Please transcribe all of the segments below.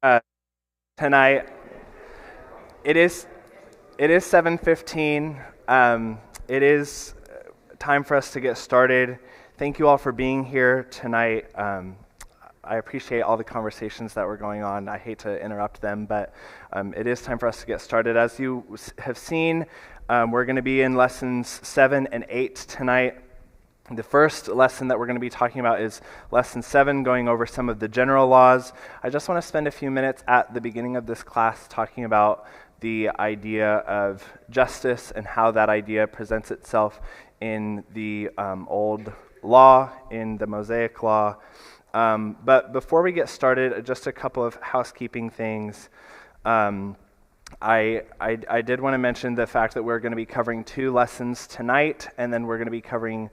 Uh, Tonight, it is 7:15. It is time for us to get started. Thank you all for being here tonight. I appreciate all the conversations that were going on. I hate to interrupt them, but it is time for us to get started. As you have seen, we're going to be in lessons 7 and 8 tonight. The first lesson that we're going to be talking about is lesson 7, going over some of the general laws. I just want to spend a few minutes at the beginning of this class talking about the idea of justice and how that idea presents itself in the old law, in the Mosaic law. But before we get started, just a couple of housekeeping things. I did want to mention the fact that we're going to be covering 2 lessons tonight, and then we're going to be covering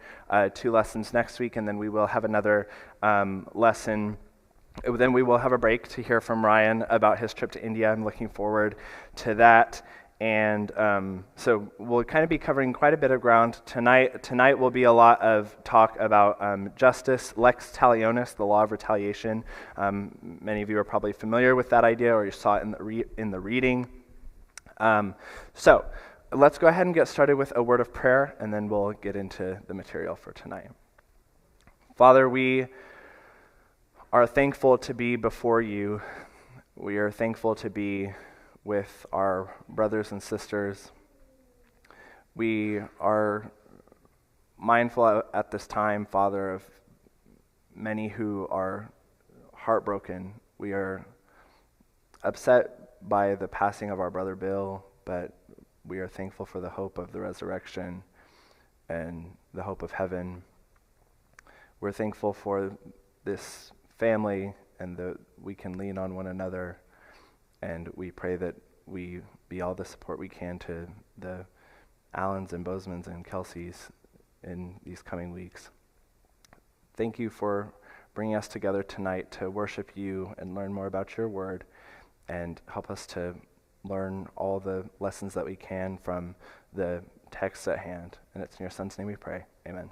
2 lessons next week, and then we will have another lesson. Then we will have a break to hear from Ryan about his trip to India. I'm looking forward to that. And so we'll kind of be covering quite a bit of ground tonight. Tonight will be a lot of talk about justice, lex talionis, the law of retaliation. Many of you are probably familiar with that idea, or you saw it in the reading. So let's go ahead and get started with a word of prayer, and then we'll get into the material for tonight. Father, we are thankful to be before you. We are thankful to be with our brothers and sisters. We are mindful at this time, Father, of many who are heartbroken. We are upset by the passing of our brother Bill, but we are thankful for the hope of the resurrection and the hope of heaven. We're thankful for this family and that we can lean on one another, and we pray that we be all the support we can to the Allens and Bozemans and Kelseys in these coming weeks. Thank you for bringing us together tonight to worship you and learn more about your word, and help us to learn all the lessons that we can from the text at hand. And it's in your Son's name we pray. Amen.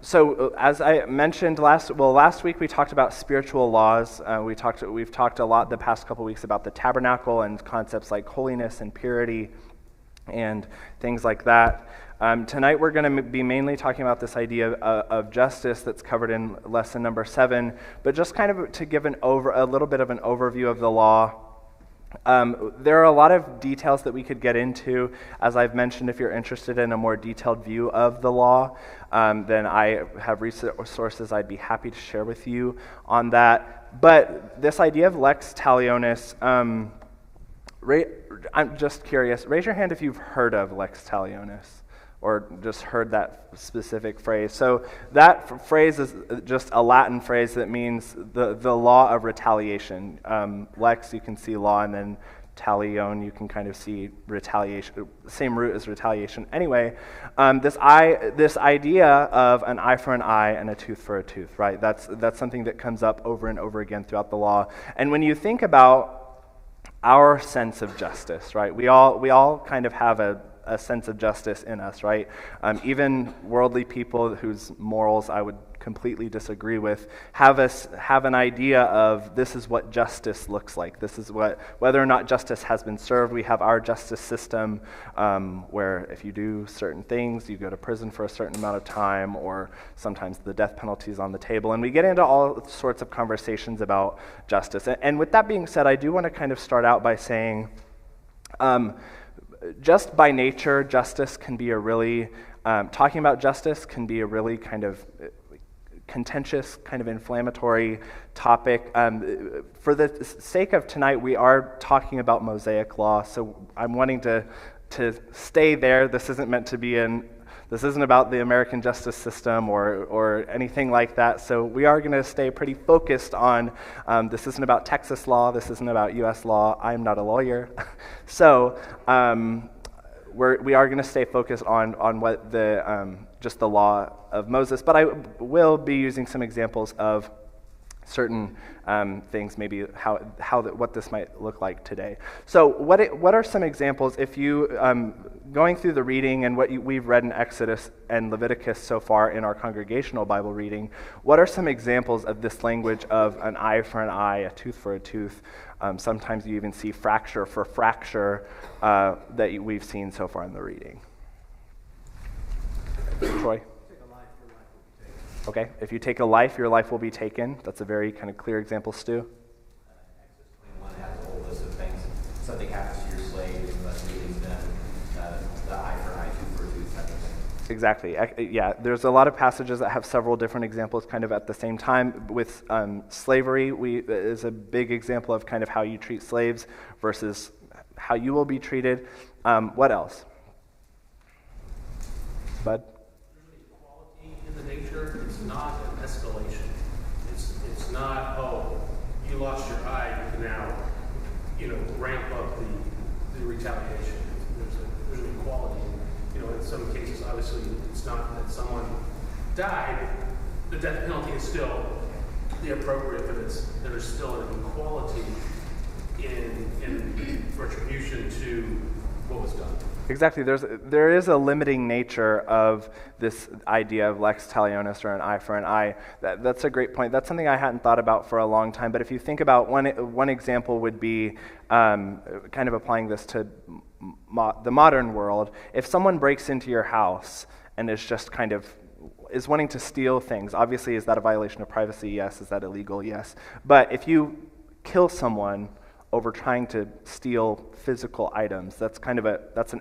So as I mentioned last week we talked about spiritual laws. We've talked a lot the past couple weeks about the tabernacle and concepts like holiness and purity and things like that. Tonight we're going to be mainly talking about this idea of justice that's covered in lesson number 7, but just kind of to give a little bit of an overview of the law. There are a lot of details that we could get into. As I've mentioned, if you're interested in a more detailed view of the law, then I have resources I'd be happy to share with you on that. But this idea of lex talionis, I'm just curious, raise your hand if you've heard of lex talionis, or just heard that specific phrase. So that phrase is just a Latin phrase that means the law of retaliation. Lex, you can see law, and then talion, you can kind of see retaliation, same root as retaliation. Anyway, this idea of an eye for an eye and a tooth for a tooth, right? That's something that comes up over and over again throughout the law. And when you think about our sense of justice, right? We all kind of have a sense of justice in us, right? Even worldly people whose morals I would completely disagree with have an idea of this is what justice looks like. This is whether or not justice has been served. We have our justice system where if you do certain things, you go to prison for a certain amount of time, or sometimes the death penalty is on the table. And we get into all sorts of conversations about justice. And with that being said, I do want to kind of start out by saying, just by nature, justice can be talking about justice can be a really kind of contentious, kind of inflammatory topic. For the sake of tonight, we are talking about Mosaic law, so I'm wanting to stay there. This isn't about the American justice system or anything like that. So we are going to stay pretty focused on, this isn't about Texas law, this isn't about U.S. law. I'm not a lawyer. So we are going to stay focused on what just the law of Moses. But I will be using some examples of certain things, maybe what this might look like today. So what are some examples, if you, going through the reading and what we've read in Exodus and Leviticus so far in our congregational Bible reading, what are some examples of this language of an eye for an eye, a tooth for a tooth? Sometimes you even see fracture for fracture that we've seen so far in the reading. Troy? Okay, if you take a life, your life will be taken. That's a very kind of clear example, Stu. Exodus 21 has a whole list of things. Something happens to your slaves, you must release them. The eye for eye, tooth for tooth type of thing. Exactly. Yeah, there's a lot of passages that have several different examples kind of at the same time. With slavery, is a big example of kind of how you treat slaves versus how you will be treated. What else? Bud? In the nature, it's not an escalation. It's not, oh, you lost your eye, you can now, ramp up the retaliation. There's an equality. In some cases, obviously, it's not that someone died. The death penalty is still the appropriate, but there's still an equality in retribution to what was done. Exactly. There is a limiting nature of this idea of lex talionis, or an eye for an eye. That's a great point. That's something I hadn't thought about for a long time. But if you think about one example would be kind of applying this to the modern world. If someone breaks into your house and is just is wanting to steal things, obviously, is that a violation of privacy? Yes. Is that illegal? Yes. But if you kill someone over trying to steal physical items, that's an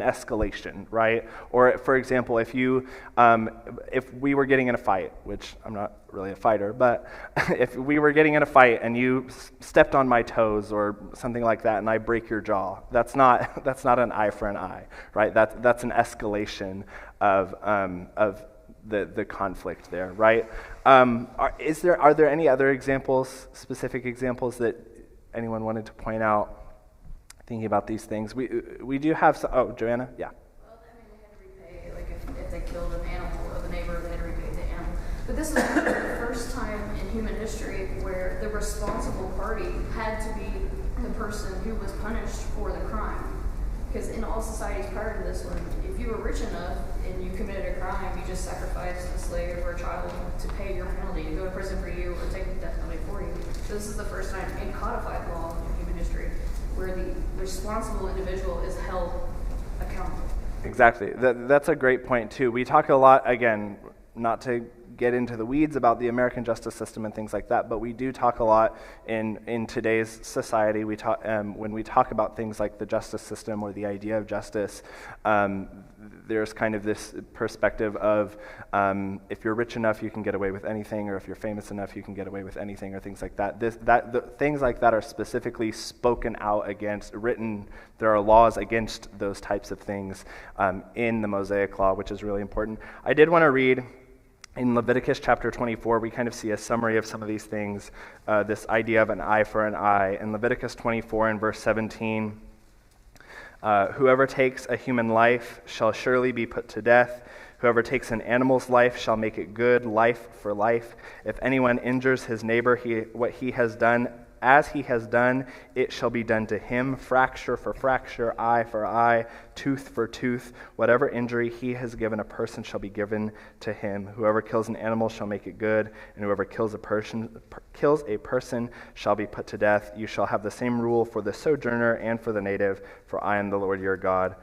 escalation, right? Or, for example, if we were getting in a fight, which I'm not really a fighter, but if we were getting in a fight and you stepped on my toes or something like that, and I break your jaw, that's not an eye for an eye, right? That's an escalation of the conflict there, right? Are there any other examples, specific examples that anyone wanted to point out? Thinking about these things, we do have some. Oh, Joanna, yeah. Well, they had to repay, like if they killed an animal of a neighbor, they had to repay the animal. But this is the first time in human history where the responsible party had to be the person who was punished for the crime. Because in all societies prior to this one, if you were rich enough and you committed a crime, you just sacrificed a slave or a child to pay your penalty, to go to prison for you, or take the death penalty for you. So this is the first time in codified law in human history where the responsible individual is held accountable. Exactly. That's a great point, too. We talk a lot, again, not to get into the weeds about the American justice system and things like that, but we do talk a lot in today's society. We talk when we talk about things like the justice system or the idea of justice. There's kind of this perspective of if you're rich enough, you can get away with anything, or if you're famous enough, you can get away with anything, or things like that. Things like that are specifically spoken out against, written. There are laws against those types of things in the Mosaic Law, which is really important. I did want to read. In Leviticus chapter 24, we kind of see a summary of some of these things, this idea of an eye for an eye. In Leviticus 24 and verse 17, whoever takes a human life shall surely be put to death. Whoever takes an animal's life shall make it good, life for life. If anyone injures his neighbor, what he has done, as he has done, it shall be done to him, fracture for fracture, eye for eye, tooth for tooth. Whatever injury he has given a person shall be given to him. Whoever kills an animal shall make it good, and whoever kills a person shall be put to death. You shall have the same rule for the sojourner and for the native, for I am the Lord your God.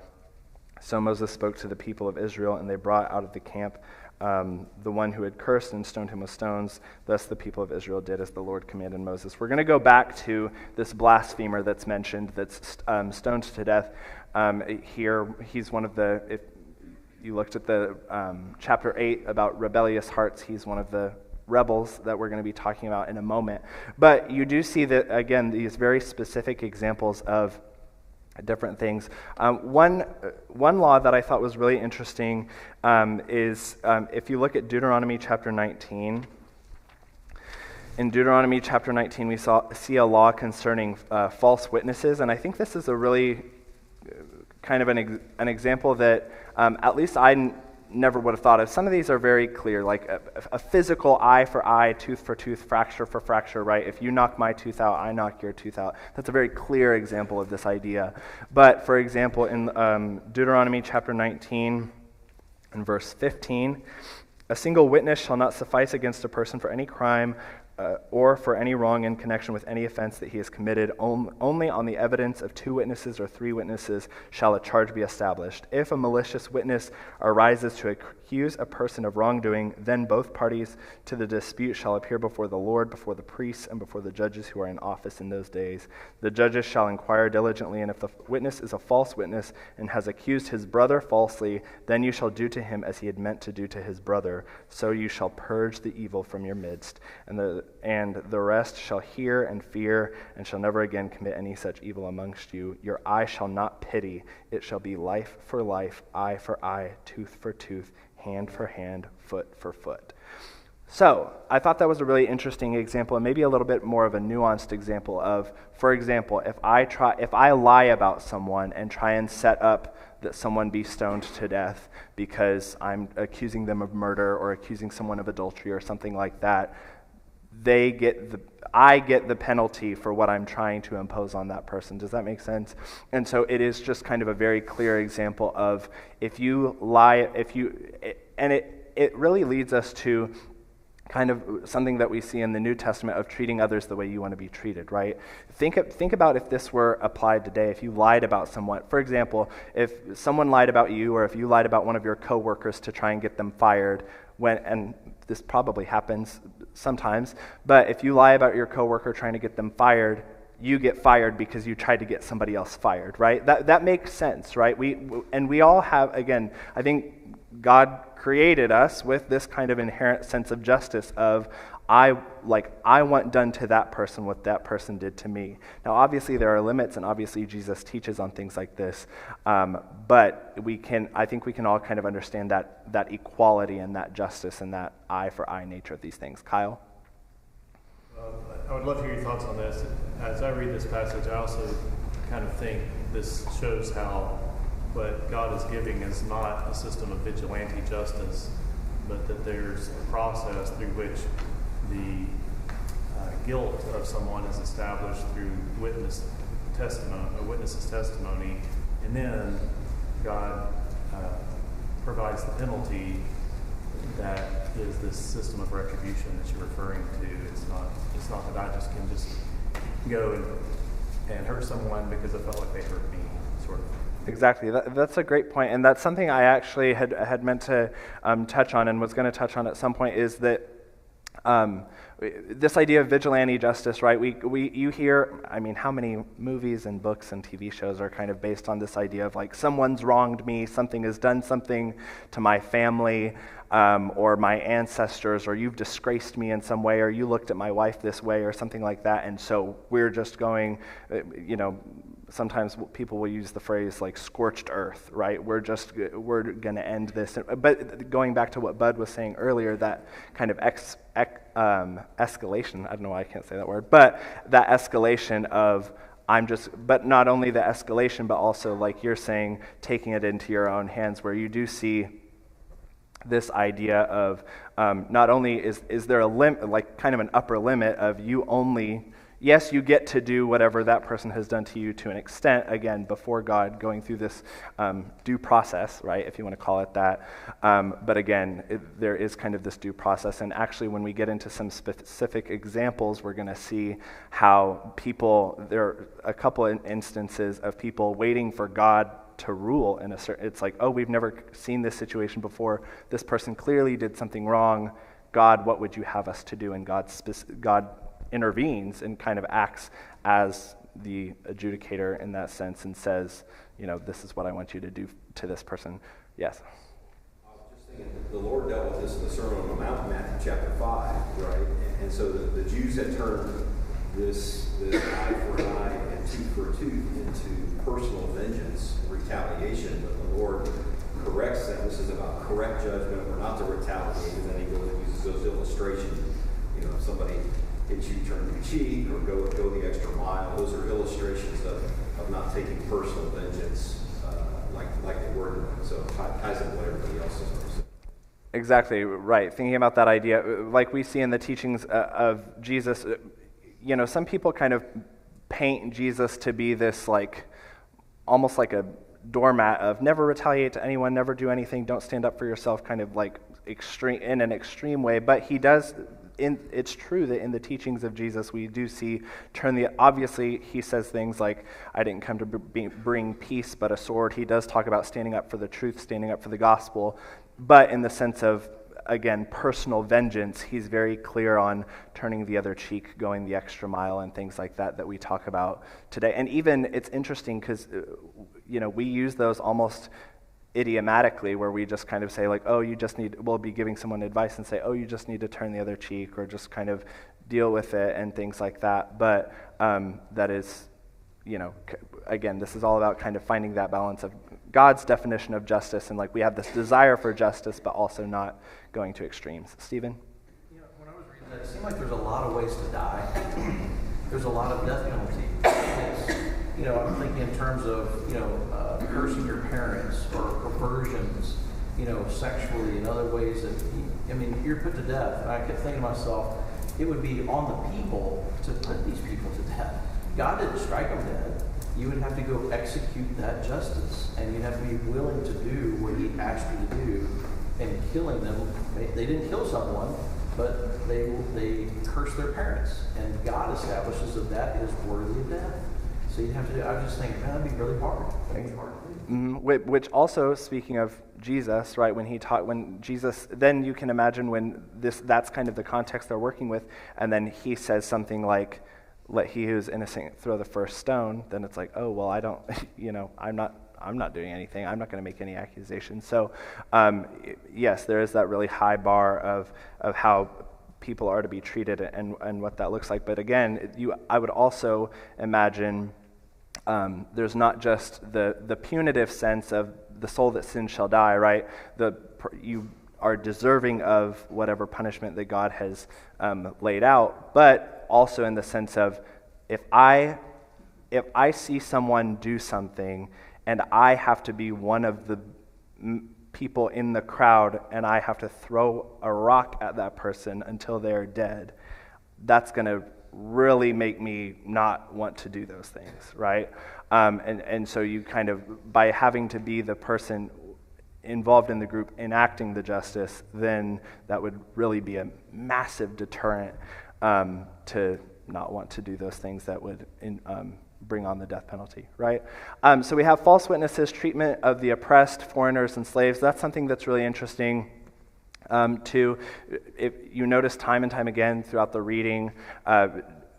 So Moses spoke to the people of Israel, and they brought out of the camp the one who had cursed and stoned him with stones. Thus the people of Israel did as the Lord commanded Moses. We're going to go back to this blasphemer that's mentioned, that's stoned to death. Here, he's one of the, if you looked at the chapter 8 about rebellious hearts, he's one of the rebels that we're going to be talking about in a moment. But you do see that, again, these very specific examples of different things. One law that I thought was really interesting is if you look at Deuteronomy chapter 19. In Deuteronomy chapter 19, we see a law concerning false witnesses, and I think this is a really kind of an example that at least I never would have thought of. Some of these are very clear, like a physical eye for eye, tooth for tooth, fracture for fracture, right? If you knock my tooth out, I knock your tooth out. That's a very clear example of this idea. But for example, in Deuteronomy chapter 19 and verse 15, a single witness shall not suffice against a person for any crime or for any wrong in connection with any offense that he has committed. Only on the evidence of 2 witnesses or 3 witnesses shall a charge be established. If a malicious witness arises to accuse a person of wrongdoing, then both parties to the dispute shall appear before the Lord, before the priests, and before the judges who are in office in those days. The judges shall inquire diligently, and if the witness is a false witness and has accused his brother falsely, then you shall do to him as he had meant to do to his brother. So you shall purge the evil from your midst, and the rest shall hear and fear, and shall never again commit any such evil amongst you. Your eye shall not pity. It shall be life for life, eye for eye, tooth for tooth, hand for hand, foot for foot. So I thought that was a really interesting example, and maybe a little bit more of a nuanced example of, for example, if I lie about someone and try and set up that someone be stoned to death because I'm accusing them of murder or accusing someone of adultery or something like that, I get the penalty for what I'm trying to impose on that person. Does that make sense? And so it is just kind of a very clear example of if you lie, and it really leads us to kind of something that we see in the New Testament of treating others the way you want to be treated, right? Think about if this were applied today, if you lied about someone. For example, if someone lied about you, or if you lied about one of your coworkers to try and get them fired, and this probably happens sometimes, but if you lie about your coworker trying to get them fired, you get fired because you tried to get somebody else fired, right? That makes sense, right? We all have, again, I think God created us with this kind of inherent sense of justice of, I want done to that person what that person did to me. Now, obviously, there are limits, and obviously Jesus teaches on things like this, but I think we can all kind of understand that equality and that justice and that eye for eye nature of these things. Kyle? I would love to hear your thoughts on this. As I read this passage, I also kind of think this shows how what God is giving is not a system of vigilante justice, but that there's a process through which the guilt of someone is established through a witness's testimony, and then God provides the penalty that is this system of retribution that you're referring to. It's not that I just can go and hurt someone because I felt like they hurt me, sort of. Exactly. That's a great point, and that's something I actually had meant to touch on and was going to touch on at some point, is that this idea of vigilante justice, right? You hear, I mean, how many movies and books and TV shows are kind of based on this idea of like, someone's wronged me, something has done something to my family, or my ancestors, or you've disgraced me in some way, or you looked at my wife this way, or something like that, and so we're just going, sometimes people will use the phrase like scorched earth, right? We're going to end this. But going back to what Bud was saying earlier, that kind of escalation, I don't know why I can't say that word, but that escalation of but not only the escalation, but also, like you're saying, taking it into your own hands, where you do see this idea of not only is there a limit, like kind of an upper limit of you only, yes, you get to do whatever that person has done to you to an extent, again, before God, going through this due process, right, if you want to call it that. But again, there is kind of this due process. And actually, when we get into some specific examples, we're going to see how there are a couple of instances of people waiting for God to rule in a certain, it's like, oh, we've never seen this situation before. This person clearly did something wrong. God, what would you have us to do? And God intervenes and kind of acts as the adjudicator in that sense and says, this is what I want you to do to this person. Yes? I was just thinking, the Lord dealt with this in the Sermon on the Mount, Matthew chapter 5, right? And so the Jews had turned this eye for an eye and tooth for a tooth into personal vengeance and retaliation, but the Lord corrects that. This is about correct judgment. We're not to retaliate, and then he goes and uses those illustrations. If somebody hits you, turn the cheek, or go the extra mile. Those are illustrations of not taking personal vengeance like they were doing. So it ties into what everybody else is saying. Exactly, right. Thinking about that idea, like we see in the teachings of Jesus, some people kind of paint Jesus to be this almost like a doormat of never retaliate to anyone, never do anything, don't stand up for yourself, kind of like extreme in an extreme way. But he does. It's true that in the teachings of Jesus, we do see obviously he says things like, I didn't come to bring peace but a sword. He does talk about standing up for the truth, standing up for the gospel, but in the sense of, again, personal vengeance, he's very clear on turning the other cheek, going the extra mile, and things like that we talk about today. And even it's interesting because, we use those almost idiomatically, where we just kind of say we'll be giving someone advice and say, oh, you just need to turn the other cheek, or just kind of deal with it and things like that. But that is, again, this is all about kind of finding that balance of God's definition of justice, and we have this desire for justice, but also not going to extremes. Stephen? When I was reading that, it seemed like there's a lot of ways to die. There's a lot of death penalty. I'm thinking in terms of, cursing your parents or perversions, sexually, in other ways that, you're put to death. And I kept thinking to myself, it would be on the people to put these people to death. God didn't strike them dead. You would have to go execute that justice, and you'd have to be willing to do what he asked you to do. And killing them, they didn't kill someone, but they cursed their parents, and God establishes that is worthy of death. So you'd have to do. I was just thinking, man, that'd be really hard. Which also, speaking of Jesus, right? When Jesus, then you can imagine when that's kind of the context they're working with, and then he says something like, let he who is innocent throw the first stone, then it's like, oh, well, I don't, I'm not doing anything. I'm not going to make any accusations. So, yes, there is that really high bar of how people are to be treated and what that looks like. But again, I would also imagine there's not just the punitive sense of the soul that sins shall die, right? You are deserving of whatever punishment that God has laid out, but also in the sense of if I see someone do something and I have to be one of the people in the crowd and I have to throw a rock at that person until they're dead, that's going to really make me not want to do those things, right? And so you kind of, by having to be the person involved in the group enacting the justice, then that would really be a massive deterrent to not want to do those things that would bring on the death penalty, right? So we have false witnesses, treatment of the oppressed, foreigners, and slaves. That's something that's really interesting too. If you notice time and time again throughout the reading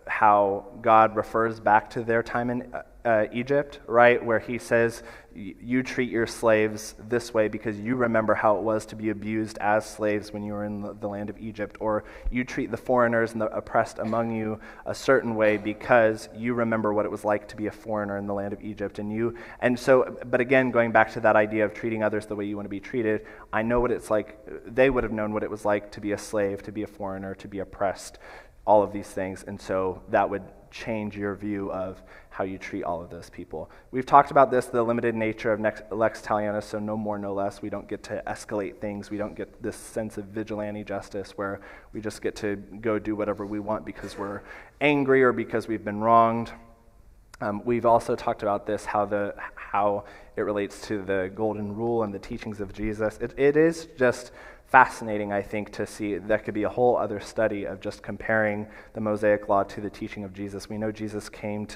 how God refers back to their time in Egypt, right? Where he says, you treat your slaves this way because you remember how it was to be abused as slaves when you were in the land of Egypt. Or you treat the foreigners and the oppressed among you a certain way because you remember what it was like to be a foreigner in the land of Egypt. But again, going back to that idea of treating others the way you want to be treated, I know what it's like. They would have known what it was like to be a slave, to be a foreigner, to be oppressed, all of these things. And so that would change your view of how you treat all of those people. We've talked about this, the limited nature of lex talionis, so no more, no less. We don't get to escalate things. We don't get this sense of vigilante justice where we just get to go do whatever we want because we're angry or because we've been wronged. We've also talked about this, how it relates to the golden rule and the teachings of Jesus. It is just fascinating, I think, to see. That could be a whole other study of just comparing the Mosaic Law to the teaching of Jesus. We know Jesus came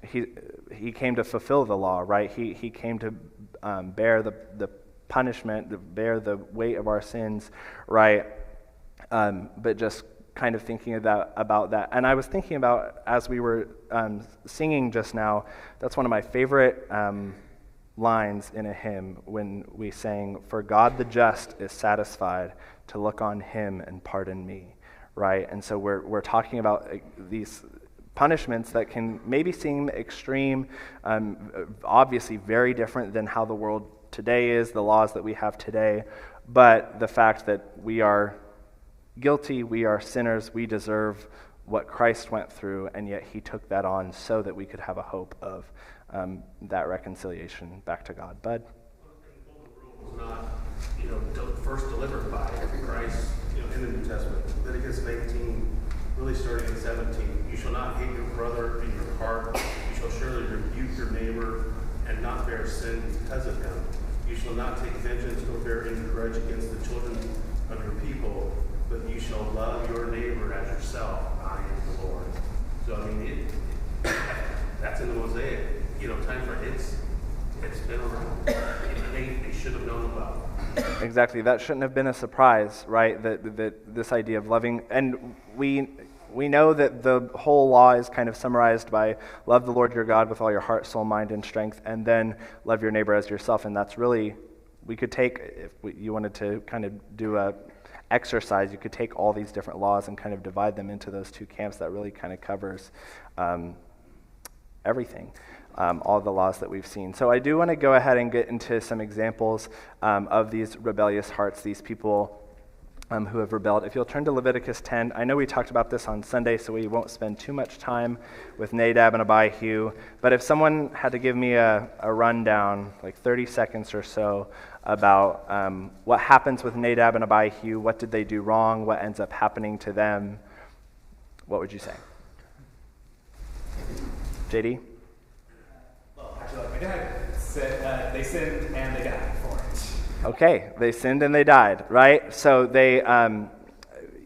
he came to fulfill the law, right? He came to bear the punishment, to bear the weight of our sins, right? But just kind of thinking about that. And I was thinking about, as we were singing just now, that's one of my favorite lines in a hymn when we sang, "For God the just is satisfied to look on him and pardon me," right? And so we're talking about these punishments that can maybe seem extreme, obviously very different than how the world today is, the laws that we have today, but the fact that we are guilty, we are sinners, we deserve what Christ went through, and yet he took that on so that we could have a hope of that reconciliation back to God. Bud? Was not, first delivered by Christ, in the New Testament. Leviticus 18, really starting at 17. You shall not hate your brother in your heart. You shall surely rebuke your neighbor and not bear sin because of him. You shall not take vengeance or bear any grudge against the children of your people, but you shall love your neighbor as yourself. I am the Lord. So, that's in the Mosaic. Time for it's been around. They should have known about. Exactly. That shouldn't have been a surprise, right? That this idea of loving, and we know that the whole law is kind of summarized by love the Lord your God with all your heart, soul, mind, and strength, and then love your neighbor as yourself. And that's really, we could take, if you wanted to kind of do a exercise, you could take all these different laws and kind of divide them into those two camps. That really kind of covers everything. All the laws that we've seen. So I do want to go ahead and get into some examples of these rebellious hearts, these people who have rebelled. If you'll turn to Leviticus 10, I know we talked about this on Sunday, so we won't spend too much time with Nadab and Abihu, but if someone had to give me a rundown, like 30 seconds or so, about what happens with Nadab and Abihu, what did they do wrong, what ends up happening to them, what would you say? JD? My dad said they sinned and they died for it. Okay, they sinned and they died, right? So they, I'm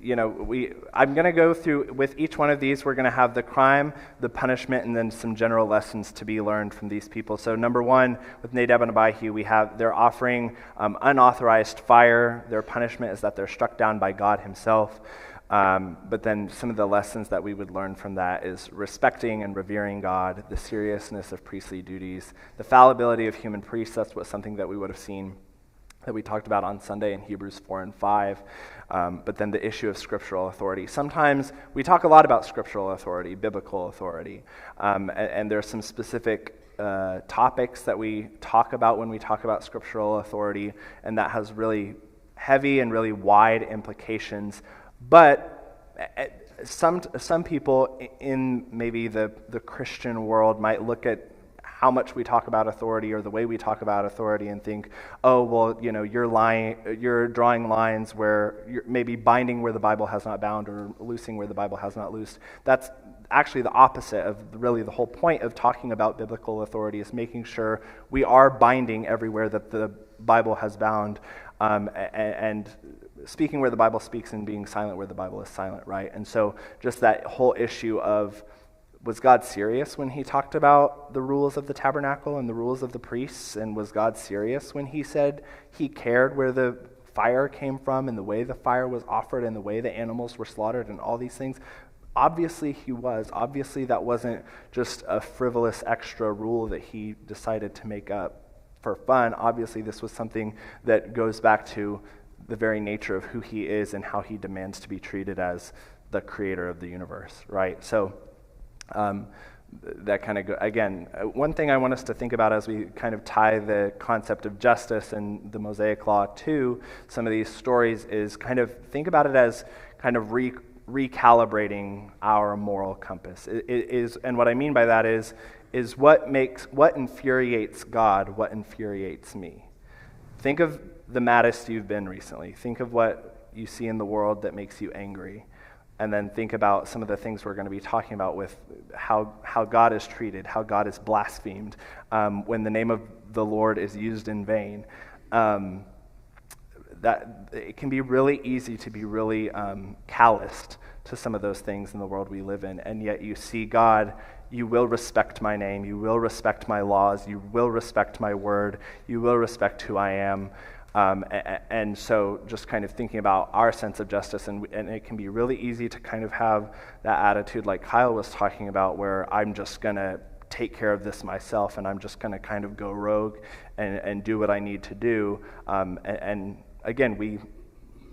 going to go through, with each one of these, we're going to have the crime, the punishment, and then some general lessons to be learned from these people. So number one, with Nadab and Abihu, they're offering unauthorized fire. Their punishment is that they're struck down by God himself. But then some of the lessons that we would learn from that is respecting and revering God, the seriousness of priestly duties, the fallibility of human priests. That's something that we would have seen that we talked about on Sunday in Hebrews 4 and 5. But then the issue of scriptural authority. Sometimes we talk a lot about scriptural authority, biblical authority, and there's some specific topics that we talk about when we talk about scriptural authority, and that has really heavy and really wide implications. But some people in maybe the Christian world might look at how much we talk about authority or the way we talk about authority and think, oh, well, you're lying, you're drawing lines where you're maybe binding where the Bible has not bound or loosing where the Bible has not loosed. That's actually the opposite of really the whole point of talking about biblical authority, is making sure we are binding everywhere that the Bible has bound, and speaking where the Bible speaks and being silent where the Bible is silent, right? And so just that whole issue of, was God serious when he talked about the rules of the tabernacle and the rules of the priests? And was God serious when he said he cared where the fire came from and the way the fire was offered and the way the animals were slaughtered and all these things? Obviously he was. Obviously that wasn't just a frivolous extra rule that he decided to make up for fun. Obviously this was something that goes back to the very nature of who he is and how he demands to be treated as the creator of the universe, right? So that kind of again, one thing I want us to think about as we kind of tie the concept of justice and the Mosaic Law to some of these stories is kind of think about it as kind of recalibrating our moral compass. And what I mean by that is what infuriates God, what infuriates me. Think of the maddest you've been recently. Think of what you see in the world that makes you angry. And then think about some of the things we're going to be talking about with how God is treated, how God is blasphemed, when the name of the Lord is used in vain. That it can be really easy to be really calloused to some of those things in the world we live in. And yet you see God, you will respect my name, you will respect my laws, you will respect my word, you will respect who I am. And so just kind of thinking about our sense of justice, and it can be really easy to kind of have that attitude like Kyle was talking about, where I'm just going to take care of this myself and I'm just going to kind of go rogue and do what I need to do. And again, we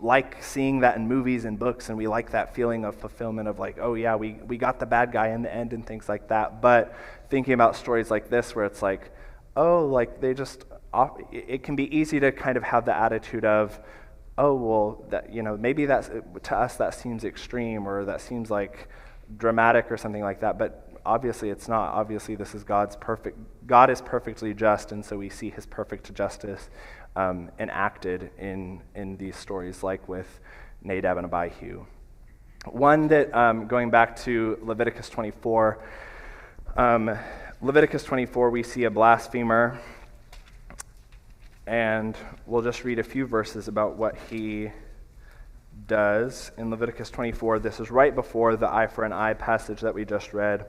like seeing that in movies and books, and we like that feeling of fulfillment of like, oh yeah, we got the bad guy in the end and things like that. But thinking about stories like this where it's like, oh, like they just... It can be easy to kind of have the attitude of, oh, well, that, maybe that's, to us that seems extreme or that seems like dramatic or something like that. But obviously it's not. Obviously this is God is perfectly just, and so we see his perfect justice enacted in these stories, like with Nadab and Abihu. One that, going back to Leviticus 24, we see a blasphemer, and we'll just read a few verses about what he does in Leviticus 24. This is right before the eye for an eye passage that we just read.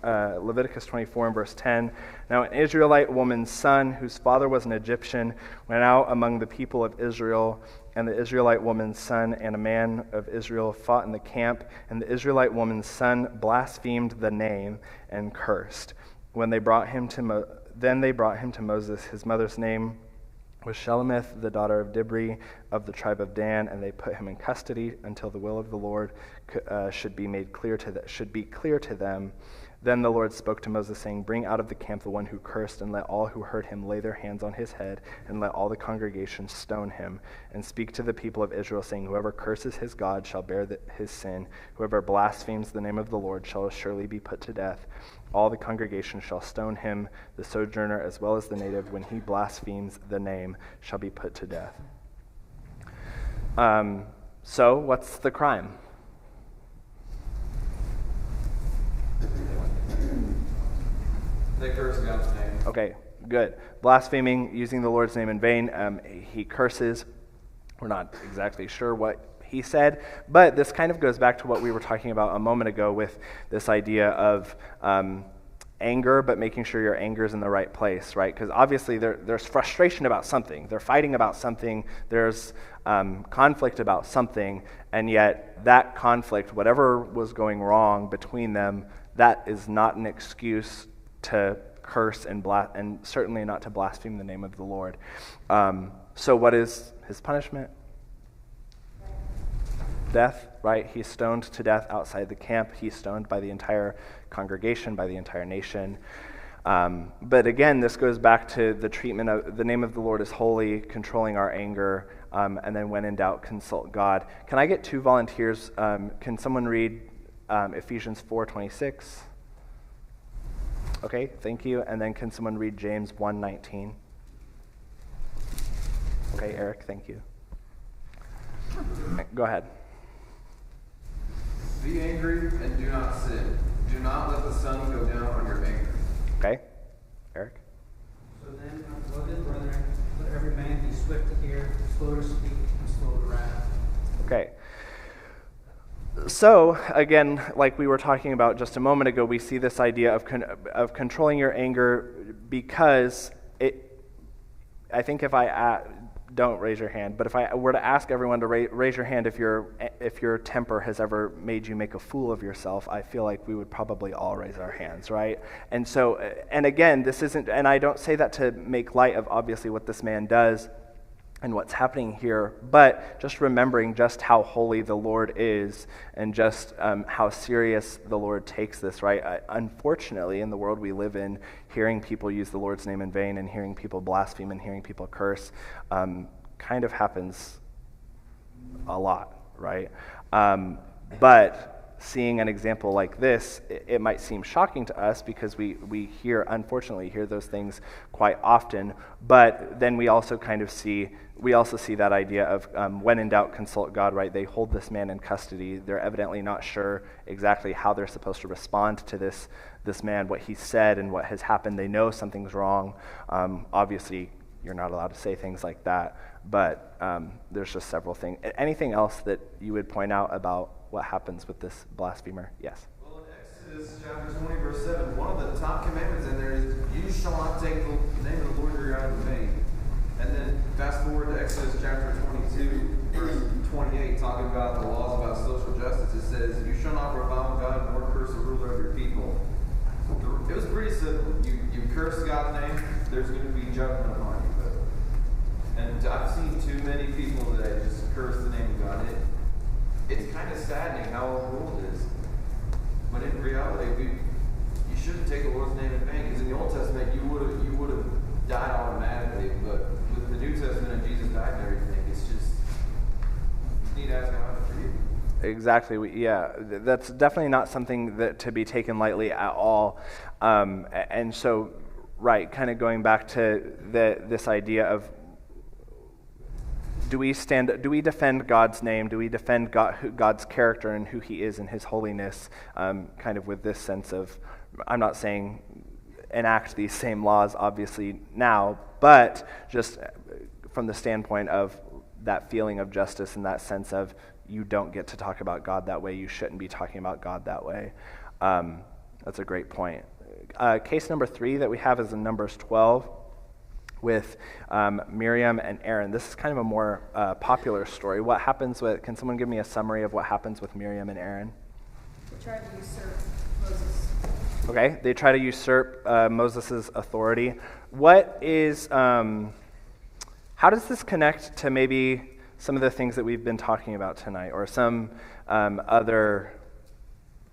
Leviticus 24 and verse 10. Now an Israelite woman's son, whose father was an Egyptian, went out among the people of Israel, and the Israelite woman's son and a man of Israel fought in the camp, and the Israelite woman's son blasphemed the name and cursed. When they brought him to then they brought him to Moses. His mother's name was Shelemith, the daughter of Dibri of the tribe of Dan, and they put him in custody until the will of the Lord should be clear to them. Then the Lord spoke to Moses, saying, "Bring out of the camp the one who cursed, and let all who heard him lay their hands on his head, and let all the congregation stone him. And speak to the people of Israel, saying, Whoever curses his God shall bear his sin. Whoever blasphemes the name of the Lord shall surely be put to death. All the congregation shall stone him, the sojourner as well as the native, when he blasphemes the name, shall be put to death." So, what's the crime? They curse God's name. Okay, good. Blaspheming, using the Lord's name in vain. He curses. We're not exactly sure what he said, but this kind of goes back to what we were talking about a moment ago with this idea of anger, but making sure your anger is in the right place, right? Because obviously there's frustration about something. They're fighting about something. There's conflict about something, and yet that conflict, whatever was going wrong between them, that is not an excuse to curse and certainly not to blaspheme the name of the Lord. So what is his punishment? Death, right? He's stoned to death outside the camp. He's stoned by the entire congregation, by the entire nation. But again, this goes back to the treatment of the name of the Lord is holy, controlling our anger, and then when in doubt, consult God. Can I get 2 volunteers? Can someone read Ephesians 4:26? Okay, thank you. And then can someone read James 1:19? Okay, Eric, thank you. Go ahead. Be angry and do not sin. Do not let the sun go down on your anger. Okay, Eric. So then, my beloved brethren, let every man be swift to hear, slow to speak, and slow to wrath. Okay. So, again, like we were talking about just a moment ago, we see this idea of controlling your anger because I think if don't raise your hand, but if I were to ask everyone to raise your hand if your temper has ever made you make a fool of yourself, I feel like we would probably all raise our hands, right? And so, and again, this isn't, and I don't say that to make light of obviously what this man does and what's happening here, but just remembering just how holy the Lord is and just how serious the Lord takes this, right? Unfortunately, in the world we live in, hearing people use the Lord's name in vain and hearing people blaspheme and hearing people curse kind of happens a lot, right? But seeing an example like this, it might seem shocking to us because we unfortunately hear those things quite often, but then we also see that idea of when in doubt, consult God, right? They hold this man in custody. They're evidently not sure exactly how they're supposed to respond to this man, what he said and what has happened. They know something's wrong. Obviously, you're not allowed to say things like that, but there's just several things. Anything else that you would point out about what happens with this blasphemer? Yes. Well, in Exodus chapter 20, verse 7, one of the top commandments in there is, you shall not take the name of the Lord your God in vain. And then fast forward to Exodus chapter 22, verse 28, talking about the laws about social justice. It says, you shall not revile God nor curse the ruler of your people. It was pretty simple. You curse God's name, there's going to be judgment upon you. And I've seen too many people today just curse the name of God. It's kind of saddening how our world is. But in reality, you shouldn't take the Lord's name in vain, because in the Old Testament you would have died automatically. But with the New Testament and Jesus died and everything, it's just you need to ask God for you. Exactly. That's definitely not something that to be taken lightly at all. And so, right, kind of going back to this idea of do we defend God's name? Do we defend God's character and who He is and His holiness? Kind of with this sense of, I'm not saying enact these same laws, obviously, now, but just from the standpoint of that feeling of justice and that sense of you don't get to talk about God that way, you shouldn't be talking about God that way. That's a great point. Case number 3 that we have is in Numbers 12 with Miriam and Aaron. This is kind of a more popular story. What happens can someone give me a summary of what happens with Miriam and Aaron? They tried to usurp Moses. Okay, they try to usurp Moses' authority. What is, how does this connect to maybe some of the things that we've been talking about tonight, or some other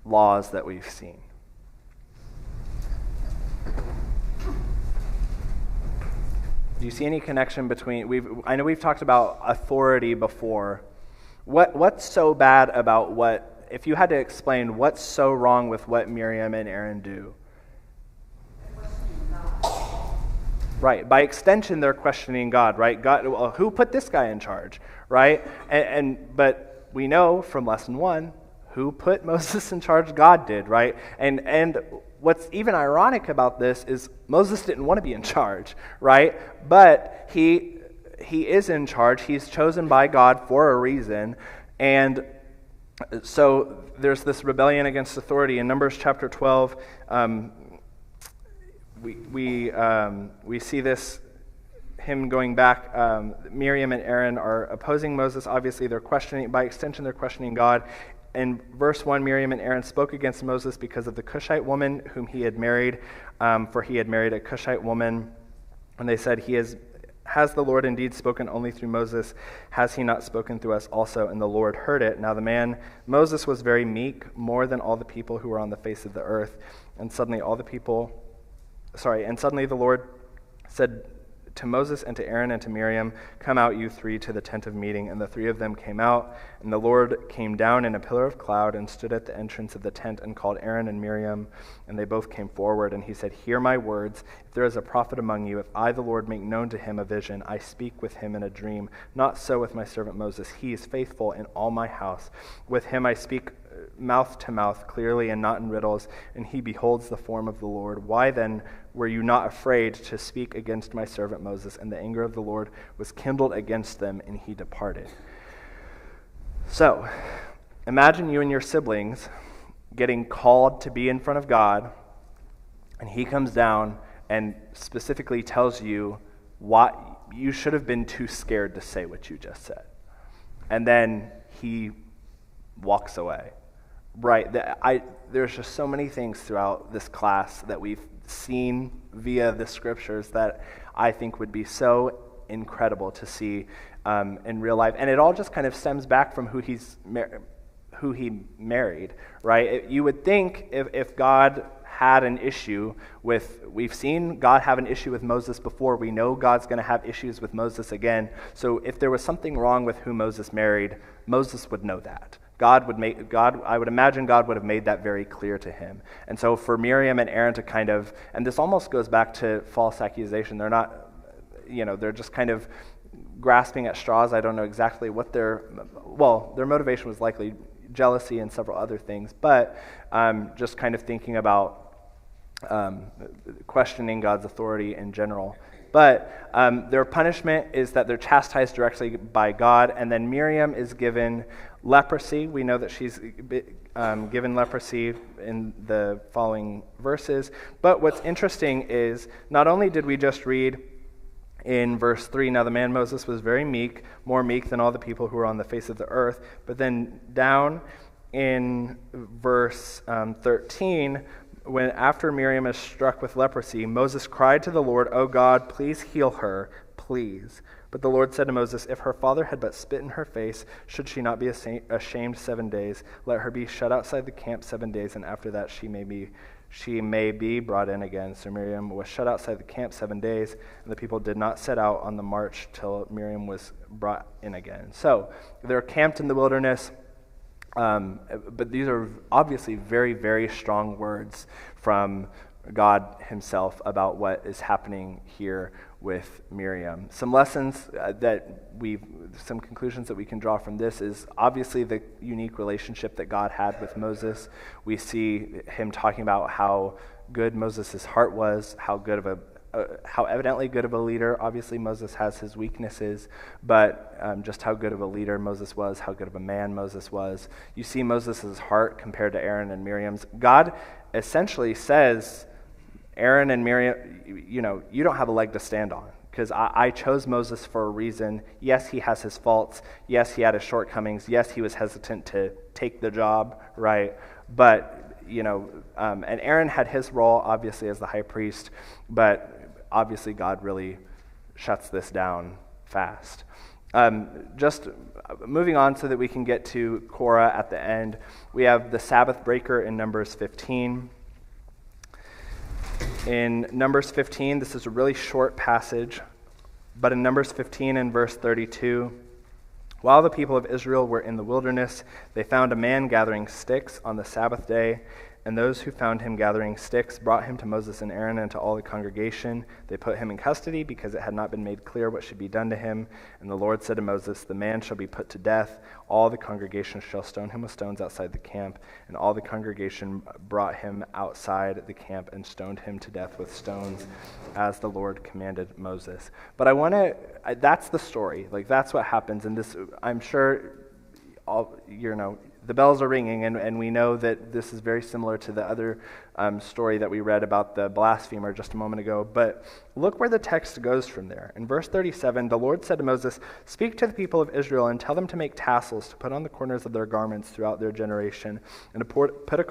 laws that we've seen? Do you see any connection between, I know we've talked about authority before. What's so bad about if you had to explain what's so wrong with what Miriam and Aaron do? Right. By extension, they're questioning God, right? God, well, who put this guy in charge, right? But we know from lesson 1, who put Moses in charge? God did, right? And what's even ironic about this is Moses didn't want to be in charge, right? But he is in charge. He's chosen by God for a reason, and so there's this rebellion against authority. In Numbers chapter 12, we see this, him going back. Miriam and Aaron are opposing Moses. Obviously, they're questioning, by extension, they're questioning God. In verse 1, Miriam and Aaron spoke against Moses because of the Cushite woman whom he had married, for he had married a Cushite woman. And they said, Has the Lord indeed spoken only through Moses? Has he not spoken through us also? And the Lord heard it. Now the man, Moses, was very meek, more than all the people who were on the face of the earth. And suddenly the Lord said to Moses and to Aaron and to Miriam, Come out, you 3, to the tent of meeting. And the 3 of them came out. And the Lord came down in a pillar of cloud and stood at the entrance of the tent and called Aaron and Miriam. And they both came forward. And he said, Hear my words. If there is a prophet among you, if I, the Lord, make known to him a vision, I speak with him in a dream. Not so with my servant Moses. He is faithful in all my house. With him I speak mouth to mouth clearly and not in riddles, and he beholds the form of the Lord. Why then were you not afraid to speak against my servant Moses? And the anger of the Lord was kindled against them, and he departed. So, imagine you and your siblings getting called to be in front of God, and he comes down and specifically tells you what you should have been too scared to say what you just said. And then he walks away. Right. There's just so many things throughout this class that we've seen via the scriptures that I think would be so incredible to see in real life. And it all just kind of stems back from who he married, right? You would think if God had an issue we've seen God have an issue with Moses before. We know God's going to have issues with Moses again. So if there was something wrong with who Moses married, Moses would know that. I would imagine God would have made that very clear to him. And so for Miriam and Aaron to kind of, and this almost goes back to false accusation. They're not, they're just kind of grasping at straws. I don't know exactly what their motivation was likely jealousy and several other things, but just kind of thinking about questioning God's authority in general. But their punishment is that they're chastised directly by God, and then Miriam is given leprosy. We know that she's given leprosy in the following verses. But what's interesting is not only did we just read in verse 3, now the man Moses was very meek, more meek than all the people who were on the face of the earth, but then down in verse 13, when after Miriam is struck with leprosy, Moses cried to the Lord, "O God, please heal her, please." But the Lord said to Moses, "If her father had but spit in her face, should she not be ashamed 7 days? Let her be shut outside the camp 7 days, and after that she may be brought in again." So Miriam was shut outside the camp 7 days, and the people did not set out on the march till Miriam was brought in again. So they're camped in the wilderness. But these are obviously very, very strong words from God himself about what is happening here with Miriam. Some lessons some conclusions that we can draw from this is obviously the unique relationship that God had with Moses. We see him talking about how good Moses' heart was, how evidently good of a leader. Obviously Moses has his weaknesses, but just how good of a leader Moses was, how good of a man Moses was. You see Moses' heart compared to Aaron and Miriam's. God essentially says, Aaron and Miriam, you don't have a leg to stand on, because I chose Moses for a reason. Yes, he has his faults. Yes, he had his shortcomings. Yes, he was hesitant to take the job, right? But, and Aaron had his role, obviously, as the high priest, but obviously God really shuts this down fast. Just moving on so that we can get to Korah at the end, we have the Sabbath breaker in Numbers 15. In Numbers 15, this is a really short passage, but in Numbers 15 and verse 32, while the people of Israel were in the wilderness, they found a man gathering sticks on the Sabbath day, and those who found him gathering sticks brought him to Moses and Aaron and to all the congregation. They put him in custody because it had not been made clear what should be done to him. And the Lord said to Moses, "The man shall be put to death. All the congregation shall stone him with stones outside the camp." And all the congregation brought him outside the camp and stoned him to death with stones, as the Lord commanded Moses. But that's the story. That's what happens. And this, I'm sure, the bells are ringing, and we know that this is very similar to the other story that we read about the blasphemer just a moment ago. But look where the text goes from there. In verse 37, the Lord said to Moses, "Speak to the people of Israel and tell them to make tassels to put on the corners of their garments throughout their generation, and to put a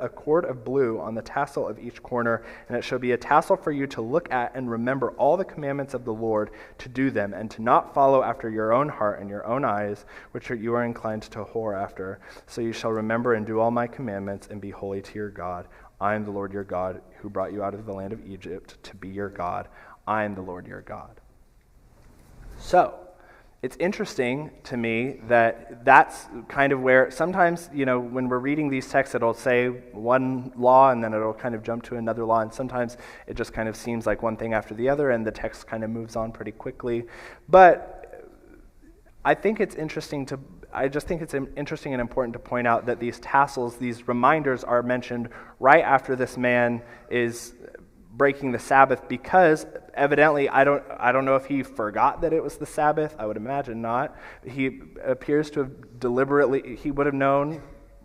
cord of blue on the tassel of each corner, and it shall be a tassel for you to look at and remember all the commandments of the Lord, to do them, and to not follow after your own heart and your own eyes, which you are inclined to whore after. So you shall remember and do all my commandments, and be holy to your God. I am the Lord your God, who brought you out of the land of Egypt to be your God. I am the Lord your God." So, it's interesting to me that that's kind of where sometimes, when we're reading these texts, it'll say one law and then it'll kind of jump to another law, and sometimes it just kind of seems like one thing after the other and the text kind of moves on pretty quickly. But I think it's interesting and important to point out that these tassels, these reminders, are mentioned right after this man is breaking the Sabbath, because evidently, I don't know if he forgot that it was the Sabbath. I would imagine not. He appears to have deliberately, he would have known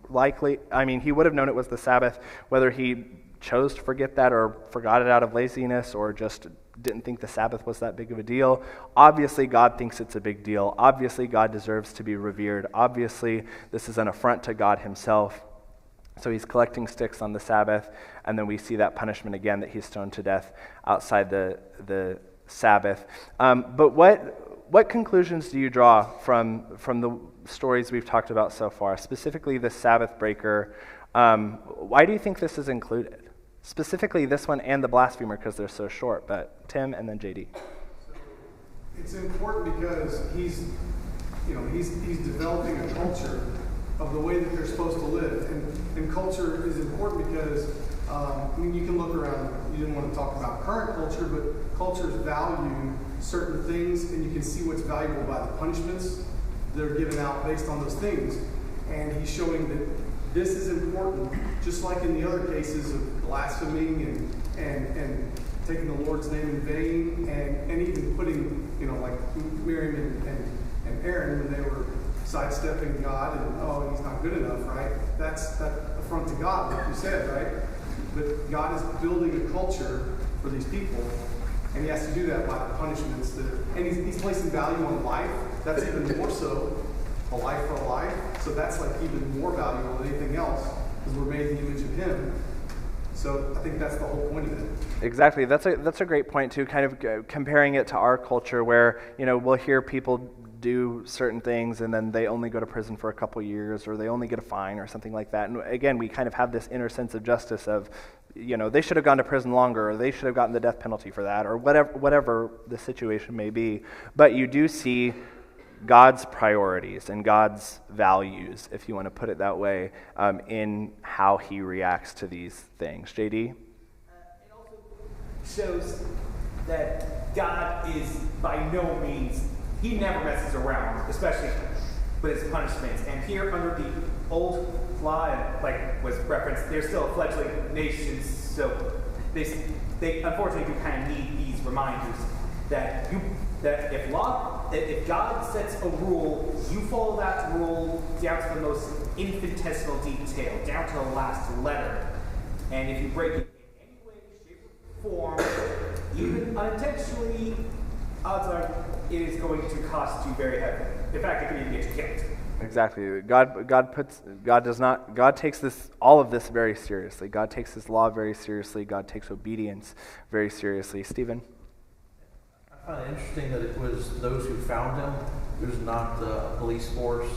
it was the Sabbath, whether he chose to forget that or forgot it out of laziness or just didn't think the Sabbath was that big of a deal. Obviously, God thinks it's a big deal. Obviously, God deserves to be revered. Obviously, this is an affront to God himself. So he's collecting sticks on the Sabbath, and then we see that punishment again, that he's stoned to death outside the Sabbath. But what conclusions do you draw from the stories we've talked about so far, specifically the Sabbath breaker? Why do you think this is included? Specifically this one and the blasphemer, because they're so short, but Tim and then JD. It's important because he's developing a culture of the way that they're supposed to live. And culture is important because, you can look around, you didn't want to talk about current culture, but cultures value certain things, and you can see what's valuable by the punishments that are given out based on those things. And he's showing that this is important, just like in the other cases of blaspheming and taking the Lord's name in vain, and even putting, like Miriam and Aaron, when they were sidestepping God and, he's not good enough, right? That's that affront to God, like you said, right? But God is building a culture for these people, and he has to do that by the punishments and he's placing value on life. That's even more so, a life for a life. So that's like even more valuable than anything else, because we're made in the image of him. So I think that's the whole point of it. Exactly. That's a great point too, kind of comparing it to our culture where, we'll hear people do certain things and then they only go to prison for a couple years, or they only get a fine or something like that. And again, we kind of have this inner sense of justice of, they should have gone to prison longer, or they should have gotten the death penalty for that, or whatever the situation may be. But you do see God's priorities and God's values, if you want to put it that way, in how he reacts to these things. JD? It also shows that God is by no means, he never messes around, especially with his punishments. And here under the old law, and like was referenced, they're still a fledgling nation, so they unfortunately do kind of need these reminders that if God sets a rule, you follow that rule down to the most infinitesimal detail, down to the last letter. And if you break it in any way, shape, or form, even unintentionally, odds are it is going to cost you very heavily. In fact, it could even get you killed. Exactly. God takes all of this very seriously. God takes his law very seriously. God takes obedience very seriously. Stephen? I find it interesting that it was those who found him. There's not a police force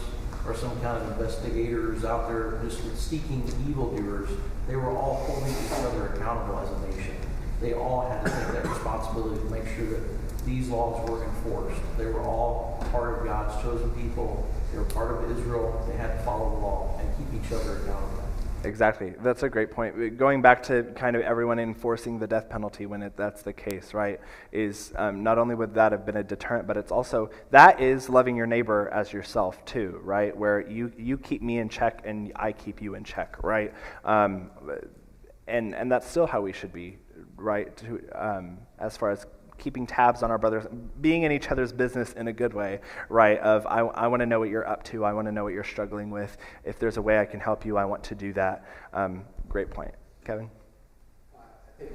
or some kind of investigators out there just seeking evildoers. They were all holding each other accountable as a nation. They all had to take that responsibility to make sure that these laws were enforced. They were all part of God's chosen people. They were part of Israel. They had to follow the law and keep each other accountable. Exactly. That's a great point. Going back to kind of everyone enforcing the death penalty when that's the case, right, is not only would that have been a deterrent, but it's also, that is loving your neighbor as yourself too, right, where you keep me in check and I keep you in check, right? And that's still how we should be, right, as far as keeping tabs on our brothers, being in each other's business in a good way, right? Of I want to know what you're up to. I want to know what you're struggling with. If there's a way I can help you, I want to do that. Great point. Kevin? I think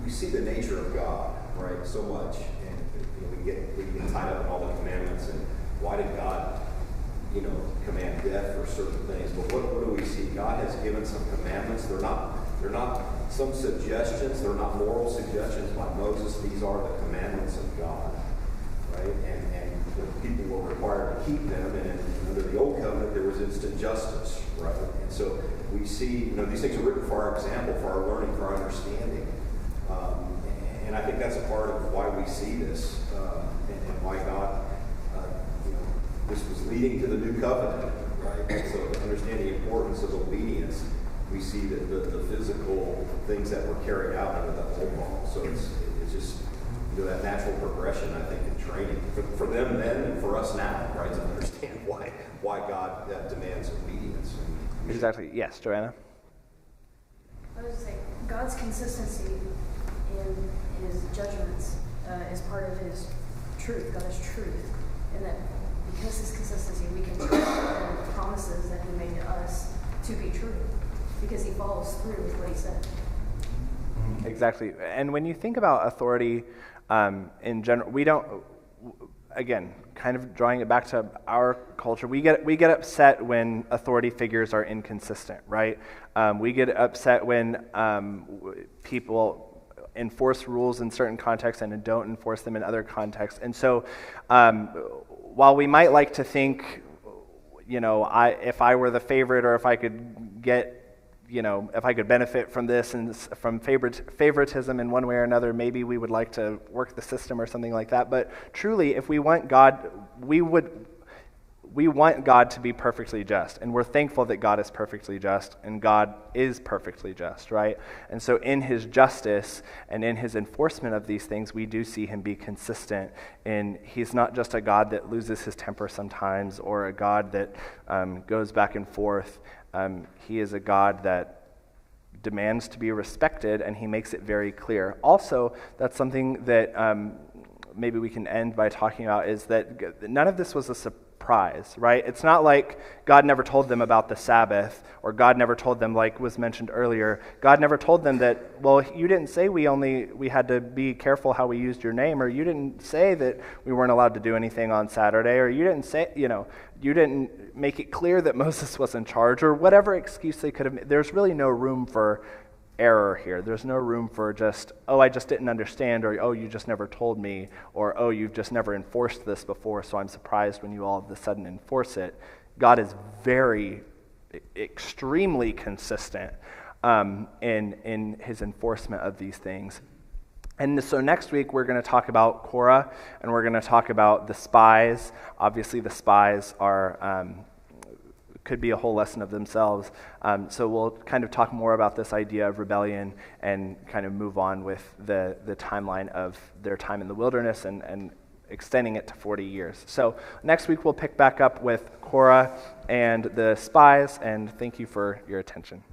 we see the nature of God, right, so much, and we get tied up in all the commandments, and why did God, command death for certain things? But what do we see? God has given some commandments. They're not some suggestions. They're not moral suggestions by Moses. These are the commandments of God, right? And the people were required to keep them. And under the old covenant, there was instant justice, right? And so we see, these things are written for our example, for our learning, for our understanding. And I think that's a part of why we see this, and why God, this was leading to the new covenant, right? And so to understand the importance of obedience, we see that the physical things that were carried out under the old law. So it's just that natural progression, I think, in training for them then and for us now, right? To understand why God demands obedience. Exactly. Yes, Joanna. I was saying, God's consistency in his judgments is part of his truth. God is truth, and that because his consistency, we can trust the promises that he made to us to be true, because he follows through with what he said. Exactly. And when you think about authority in general, we don't, again, kind of drawing it back to our culture, we get upset when authority figures are inconsistent, right? We get upset when people enforce rules in certain contexts and don't enforce them in other contexts. And so while we might like to think, if I were the favorite, or if I could get, if I could benefit from this and from favoritism in one way or another, maybe we would like to work the system or something like that. But truly, if we want God, we want God to be perfectly just, and we're thankful that God is perfectly just, and God is perfectly just, right? And so in his justice and in his enforcement of these things, we do see him be consistent, and he's not just a God that loses his temper sometimes, or a God that goes back and forth. He is a God that demands to be respected, and he makes it very clear. Also, that's something that maybe we can end by talking about, is that none of this was a surprise, right? It's not like God never told them about the Sabbath, or God never told them, like was mentioned earlier, God never told them that, well, you didn't say we had to be careful how we used your name, or you didn't say that we weren't allowed to do anything on Saturday, or you didn't say, you didn't make it clear that Moses was in charge, or whatever excuse they could have made. There's really no room for error here. There's no room for just, oh, I just didn't understand, or oh, you just never told me, or oh, you've just never enforced this before, so I'm surprised when you all of a sudden enforce it. God is extremely consistent in his enforcement of these things. And so next week we're going to talk about Korah, and we're going to talk about the spies. Obviously the spies are could be a whole lesson of themselves. So we'll kind of talk more about this idea of rebellion and kind of move on with the timeline of their time in the wilderness and extending it to 40 years. So next week we'll pick back up with Korah and the spies, and thank you for your attention.